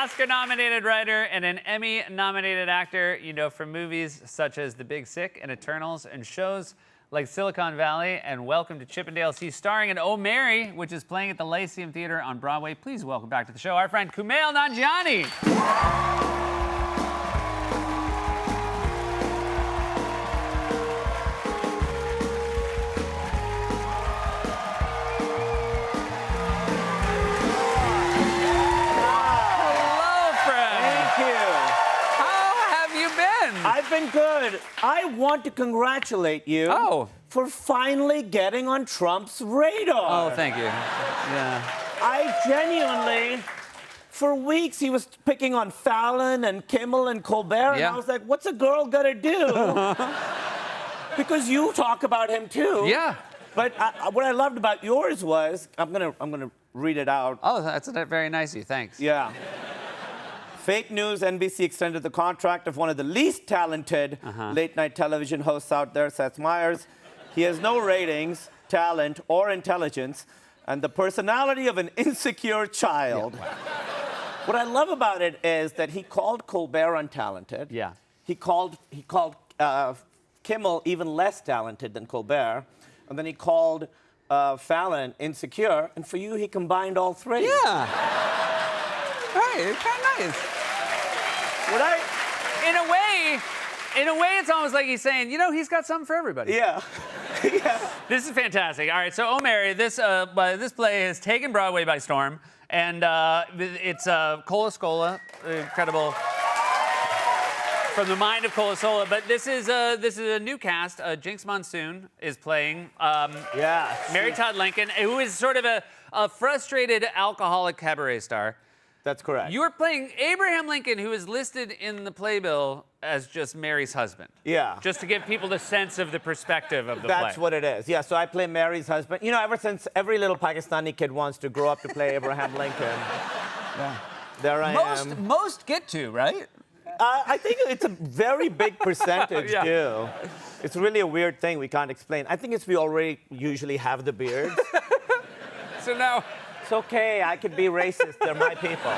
Oscar-nominated writer and an Emmy-nominated actor, you know, from movies such as The Big Sick and Eternals and shows like Silicon Valley and Welcome to Chippendales. He's starring in Oh, Mary, which is playing at the Lyceum Theater on Broadway. Please welcome back to the show our friend Kumail Nanjiani. I've been good. I want to congratulate you for finally getting on Trump's radar. Oh, thank you. Yeah. I genuinely, for weeks, he was picking on Fallon and Kimmel and Colbert, and I was like, what's a girl gonna do? Because you talk about him too. Yeah. But what I loved about yours was, I'm gonna read it out. Oh, that's very nice of you. Thanks. Yeah. Fake news, NBC extended the contract of one of the least talented late-night television hosts out there, Seth Meyers. He has no ratings, talent, or intelligence, and the personality of an insecure child. Yeah. What I love about it is that he called Colbert untalented. Yeah. He called Kimmel even less talented than Colbert, and then he called Fallon insecure, and for you, he combined all three. Yeah. Right, it's kind of nice. In a way, it's almost like he's saying, you know, he's got something for everybody. Yeah. Yeah. This is fantastic. All right, so Oh, Mary, this play has taken Broadway by storm, and it's Cola Scola, incredible, from the mind of Cola Scola. But this is a new cast. Jinx Monsoon is playing. Mary Todd Lincoln, who is sort of a frustrated alcoholic cabaret star. That's correct. You are playing Abraham Lincoln, who is listed in the playbill as just Mary's husband. Yeah. Just to give people the sense of the perspective of the play. That's what it is. Yeah, so I play Mary's husband. You know, ever since every little Pakistani kid wants to grow up to play Abraham Lincoln. Yeah. There I am. Most get to, right? I think it's a very big percentage, too. It's really a weird thing we can't explain. I think it's we already usually have the beards. So now... It's okay, I could be racist, they're my people.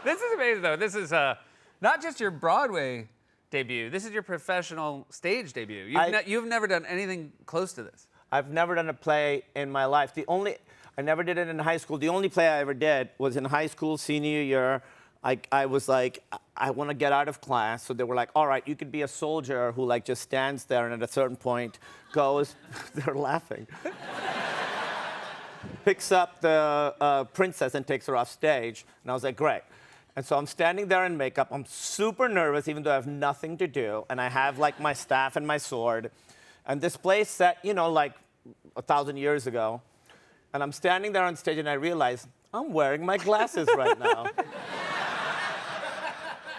This is amazing, though. This is not just your Broadway debut, this is your professional stage debut. You've never done anything close to this. I've never done a play in my life. I never did it in high school. The only play I ever did was in high school, senior year. I was like, I want to get out of class. So they were like, all right, you could be a soldier who like just stands there and at a certain point goes, they're laughing. Picks up the princess and takes her off stage. And I was like, great. And so I'm standing there in makeup. I'm super nervous, even though I have nothing to do. And I have like my staff and my sword. And this play set, you know, like 1,000 years ago. And I'm standing there on stage and I realize I'm wearing my glasses right now.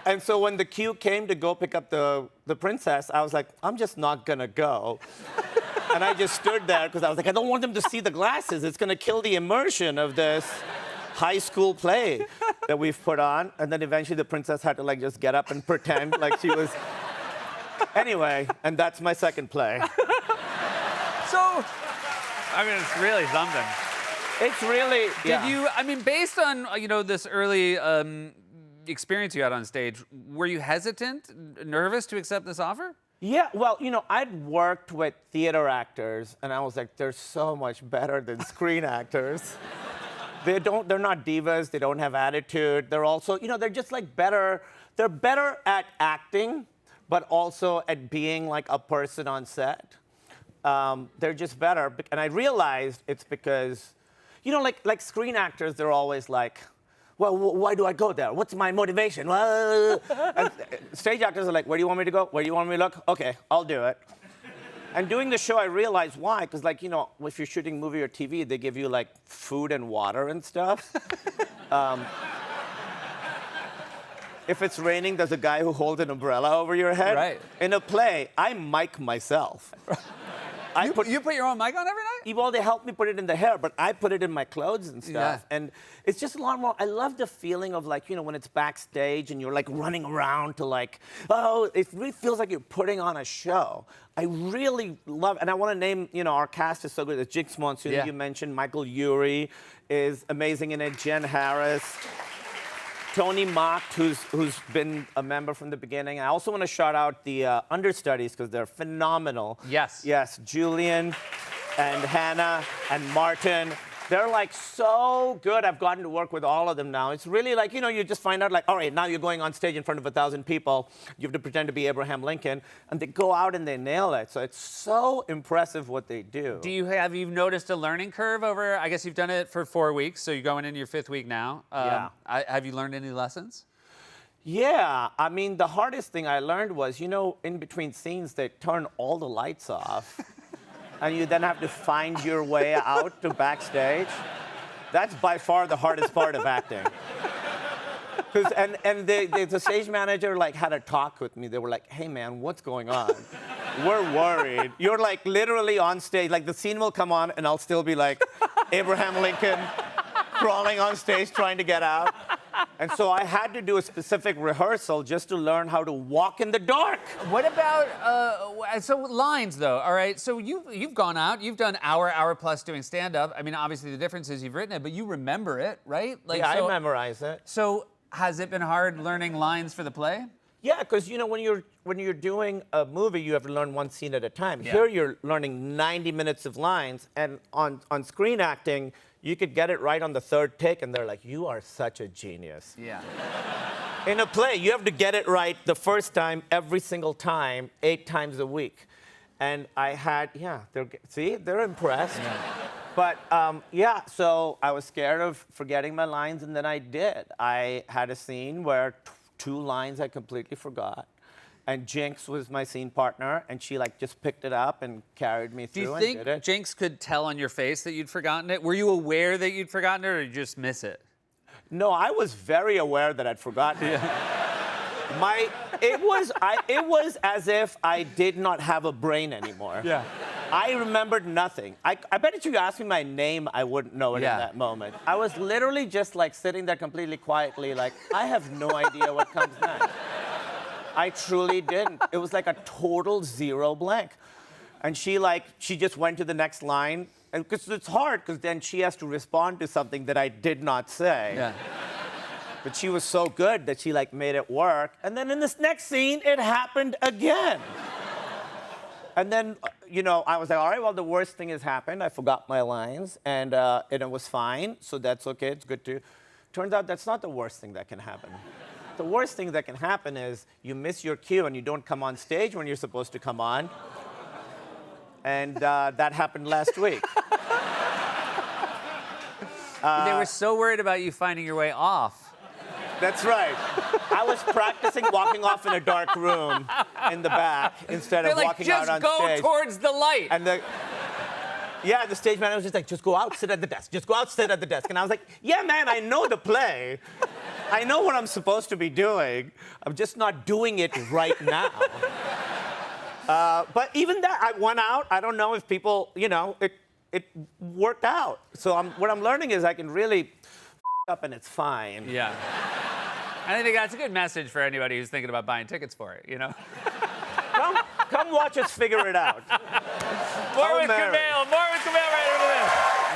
And so when the cue came to go pick up the princess, I was like, I'm just not gonna go. And I just stood there because I was like, I don't want them to see the glasses. It's going to kill the immersion of this high school play that we've put on. And then eventually the princess had to like just get up and pretend like she was... Anyway, and that's my second play. So, I mean, it's really something. It's really... Did you, I mean, based on, you know, this early experience you had on stage, were you hesitant, nervous to accept this offer? Yeah, well, you know, I'd worked with theater actors, and I was like, they're so much better than screen actors. They're not divas, they don't have attitude. They're also, you know, they're just like better. They're better at acting, but also at being like a person on set. They're just better. And I realized it's because, you know, like screen actors, they're always like, well, why do I go there? What's my motivation? Well, and stage actors are like, where do you want me to go? Where do you want me to look? Okay, I'll do it. And doing the show, I realized why. Because, like, you know, if you're shooting movie or TV, they give you, like, food and water and stuff. If it's raining, there's a guy who holds an umbrella over your head. Right. In a play, I mic myself. You put your own mic on every night? Well, they helped me put it in the hair, but I put it in my clothes and stuff. Yeah. And it's just a lot more. I love the feeling of, like, you know, when it's backstage and you're like running around to like, oh, it really feels like you're putting on a show. I really love, and I want to name, you know, our cast is so good. It's Jinx Monsoon, you mentioned. Michael Urie is amazing in it. Jen Harris. Tony Mocht, who's been a member from the beginning. I also want to shout out the understudies because they're phenomenal. Yes. Yes, Julian and Hannah and Martin. They're like so good. I've gotten to work with all of them now. It's really like, you just find out like, all right, now you're going on stage in front of 1,000 people. You have to pretend to be Abraham Lincoln. And they go out and they nail it. So it's so impressive what they do. Have you noticed a learning curve over, I guess you've done it for 4 weeks, so you're going into your 5th week now. Yeah. Have you learned any lessons? Yeah, I mean, the hardest thing I learned was, in between scenes, they turn all the lights off. And you then have to find your way out to backstage. That's by far the hardest part of acting. And the stage manager like had a talk with me. They were like, "Hey man, what's going on? We're worried." You're like literally on stage. Like the scene will come on, and I'll still be like Abraham Lincoln crawling on stage trying to get out. And so I had to do a specific rehearsal just to learn how to walk in the dark. What about so lines though? All right, so you've gone out, you've done hour plus doing stand-up. I mean, obviously the difference is you've written it, but you remember it, right? Like, Yeah, so, I memorize it. So has it been hard learning lines for the play? Yeah, because when you're doing a movie, you have to learn one scene at a time. Yeah. Here you're learning 90 minutes of lines, and on screen acting, you could get it right on the 3rd take, and they're like, "You are such a genius." Yeah. In a play, you have to get it right the first time, every single time, 8 times a week. And I had, they're impressed. Yeah. But so I was scared of forgetting my lines, and then I did. I had a scene where 2 lines I completely forgot. And Jinx was my scene partner, and she like just picked it up and carried me Do through you and think did it. Jinx could tell on your face that you'd forgotten it? Were you aware that you'd forgotten it, or did you just miss it? No, I was very aware that I'd forgotten it. It was as if I did not have a brain anymore. Yeah. I remembered nothing. I bet if you asked me my name, I wouldn't know it Yeah. in that moment. I was literally just like sitting there completely quietly, like, I have no idea what comes next. I truly didn't. It was like a total zero blank. And she just went to the next line. And because it's hard, because then she has to respond to something that I did not say. Yeah. But she was so good that she like made it work. And then in this next scene, it happened again. And then, I was like, all right, well, the worst thing has happened. I forgot my lines, and it was fine. So that's okay. It's good too. Turns out that's not the worst thing that can happen. The worst thing that can happen is you miss your cue and you don't come on stage when you're supposed to come on. And that happened last week. They were so worried about you finding your way off. That's right. I was practicing walking off in a dark room in the back instead They're of like, walking out just on go stage. towards the light. And the stage manager was just like, "Just go out, sit at the desk. Just go out, sit at the desk." And I was like, "Yeah, man, I know the play. I know what I'm supposed to be doing. I'm just not doing it right now." But even that, I went out. I don't know if people, it worked out. So what I'm learning is I can really up and it's fine. Yeah. I think that's a good message for anybody who's thinking about buying tickets for it, Come watch us figure it out. More with Mary. Kumail right over there.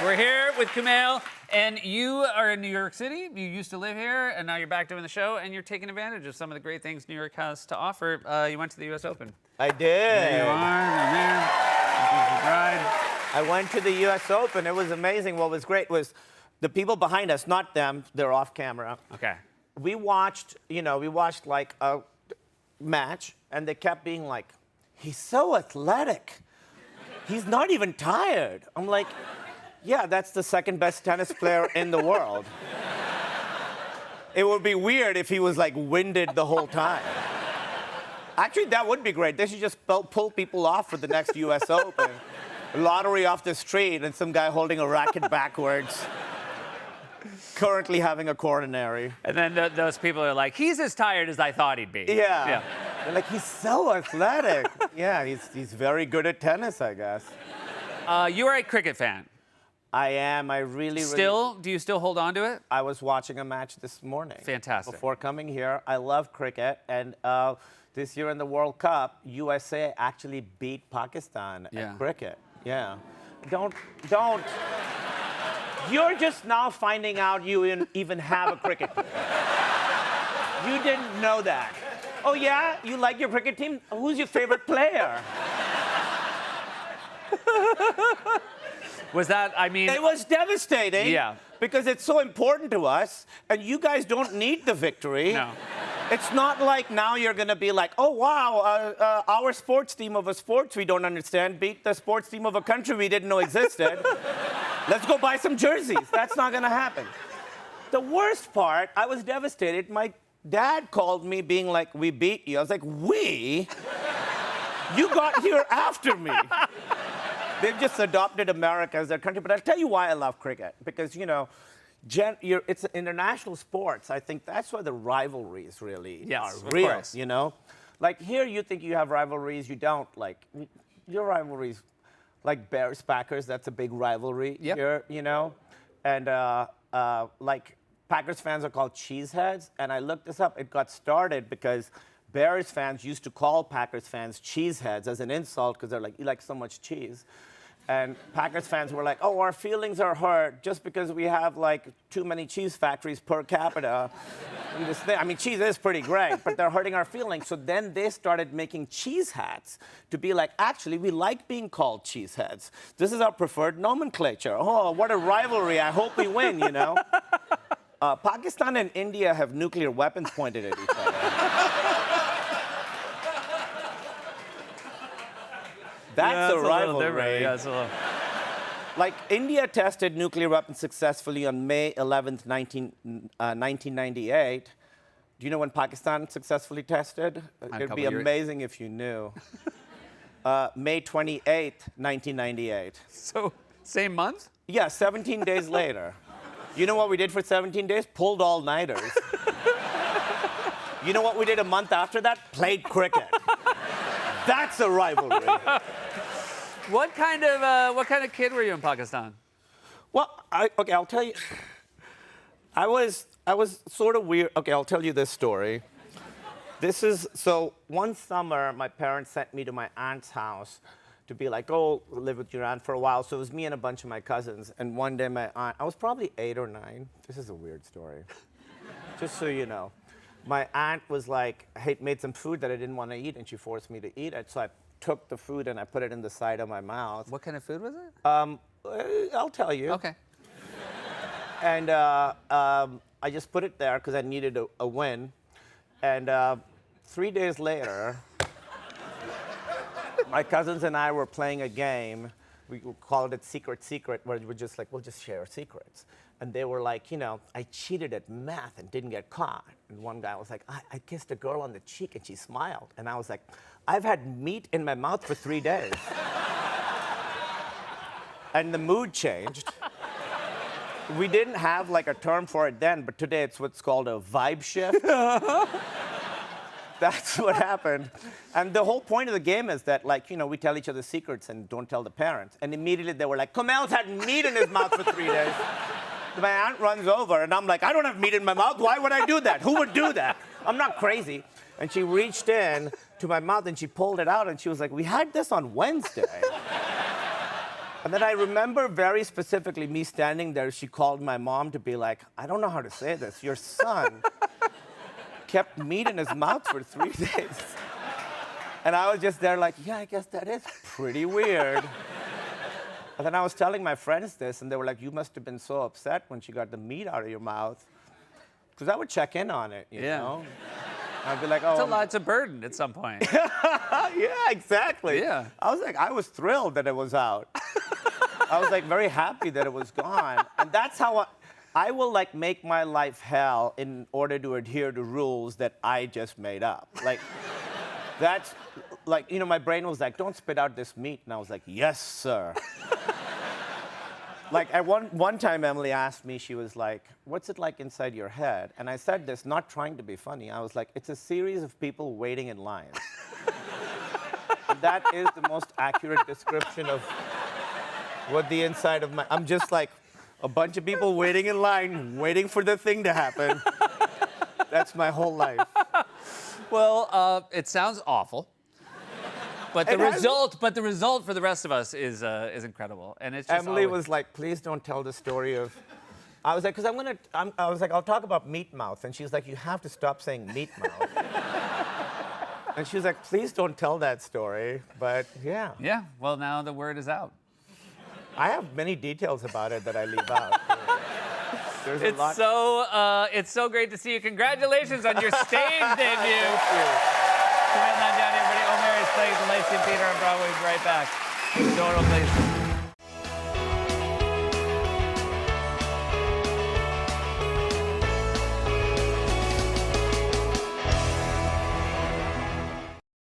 We're here with Kumail, and you are in New York City. You used to live here, and now you're back doing the show, and you're taking advantage of some of the great things New York has to offer. You went to the U.S. Open. I did. There you are. You're there. This is the bride. I went to the U.S. Open. It was amazing. What was great was the people behind us, not them, they're off camera. Okay. We watched like a match, and they kept being like, "He's so athletic. He's not even tired." I'm like, yeah, that's the second best tennis player in the world. It would be weird if he was like winded the whole time. Actually, that would be great. They should just pull people off for the next U.S. Open. Lottery off the street and some guy holding a racket backwards. Currently having a coronary. And then those people are like, he's as tired as I thought he'd be. Yeah. They're like, he's so athletic. Yeah, he's very good at tennis, I guess. You are a cricket fan. I am. I really. Do you still hold on to it? I was watching a match this morning. Fantastic. Before coming here, I love cricket, and this year in the World Cup, USA actually beat Pakistan at cricket. Yeah. Don't. You're just now finding out you even have a cricket team. You didn't know that. Oh, yeah? You like your cricket team? Who's your favorite player? Was that, I mean... It was devastating. Yeah. Because it's so important to us, and you guys don't need the victory. No. It's not like now you're going to be like, oh, wow, our sports team of a sports we don't understand beat the sports team of a country we didn't know existed. Let's go buy some jerseys. That's not going to happen. The worst part, I was devastated. My dad called me being like, we beat you. I was like, we? You got here after me. They've just adopted America as their country. But I'll tell you why I love cricket. Because, you know, it's international sports. I think that's where the rivalries really are real, course. you know? Like here, you think you have rivalries. You don't. Like, your rivalries, like Bears-Packers, that's a big rivalry here, you know? And, like, Packers fans are called cheeseheads. And I looked this up. It got started because Bears fans used to call Packers fans cheeseheads as an insult because they're like, you like so much cheese. And Packers fans were like, oh, our feelings are hurt just because we have like too many cheese factories per capita. And this thing. I mean, cheese is pretty great, but they're hurting our feelings. So then they started making cheese hats to be like, actually, we like being called cheeseheads. This is our preferred nomenclature. Oh, what a rivalry. I hope we win, you know? Pakistan and India have nuclear weapons pointed at each other. That's a rivalry. Yeah, it's a little... Like, India tested nuclear weapons successfully on May 11th, 1998. Do you know when Pakistan successfully tested? It'd be amazing if you knew. May 28th, 1998. So, same month? Yeah, 17 days later. You know what we did for 17 days? Pulled all-nighters. You know what we did a month after that? Played cricket. That's a rivalry. What kind of kid were you in Pakistan? Well, okay, I'll tell you. I was sort of weird. Okay, I'll tell you this story. So one summer, my parents sent me to my aunt's house to be like, oh, live with your aunt for a while. So it was me and a bunch of my cousins. And one day my aunt, I was probably 8 or 9. This is a weird story. Just so you know. My aunt was like, made some food that I didn't want to eat, and she forced me to eat it. So I took the food and I put it in the side of my mouth. What kind of food was it? I'll tell you. Okay. And I just put it there because I needed a win. And 3 days later, my cousins and I were playing a game. We called it Secret Secret, where we're just like, we'll just share secrets. And they were like, you know, I cheated at math and didn't get caught. And one guy was like, I kissed a girl on the cheek and she smiled. And I was like, I've had meat in my mouth for 3 days. And the mood changed. We didn't have like a term for it then, but today it's what's called a vibe shift. That's what happened. And the whole point of the game is that, like, you know, we tell each other secrets and don't tell the parents. And immediately they were like, Kumail's had meat in his mouth for 3 days. My aunt runs over, and I'm like, I don't have meat in my mouth. Why would I do that? Who would do that? I'm not crazy. And she reached in to my mouth, and she pulled it out, and she was like, we had this on Wednesday. And then I remember very specifically me standing there. She called my mom to be like, I don't know how to say this. Your son kept meat in his mouth for 3 days. And I was just there like, yeah, I guess that is pretty weird. And then I was telling my friends this, and they were like, you must have been so upset when she got the meat out of your mouth. Because I would check in on it, you know? I'd be like, oh. It's a burden at some point. Yeah, exactly. Yeah. I was thrilled that it was out. I was like very happy that it was gone. And that's how I will like make my life hell in order to adhere to rules that I just made up. Like, that's, like, you know, my brain was like, don't spit out this meat. And I was like, yes, sir. Like, at one time, Emily asked me, she was like, what's it like inside your head? And I said this, not trying to be funny. I was like, it's a series of people waiting in lines. And that is the most accurate description of what the inside of my... I'm just like a bunch of people waiting in line, waiting for the thing to happen. That's my whole life. Well, it sounds awful. But the result for the rest of us is incredible, and it's just Emily was like, "Please don't tell the story of I was like, because I was like, I'll talk about meat mouth. And she's like, you have to stop saying meat mouth. And she was like, please don't tell that story. But yeah. Yeah, well, now the word is out. I have many details about it that I leave out. There's a lot. It's so great to see you. Congratulations on your stage debut. Thank you. Come in, down, everybody. O'Mary is playing at the Lyceum Theater on Broadway. We'll be right back. Door, please.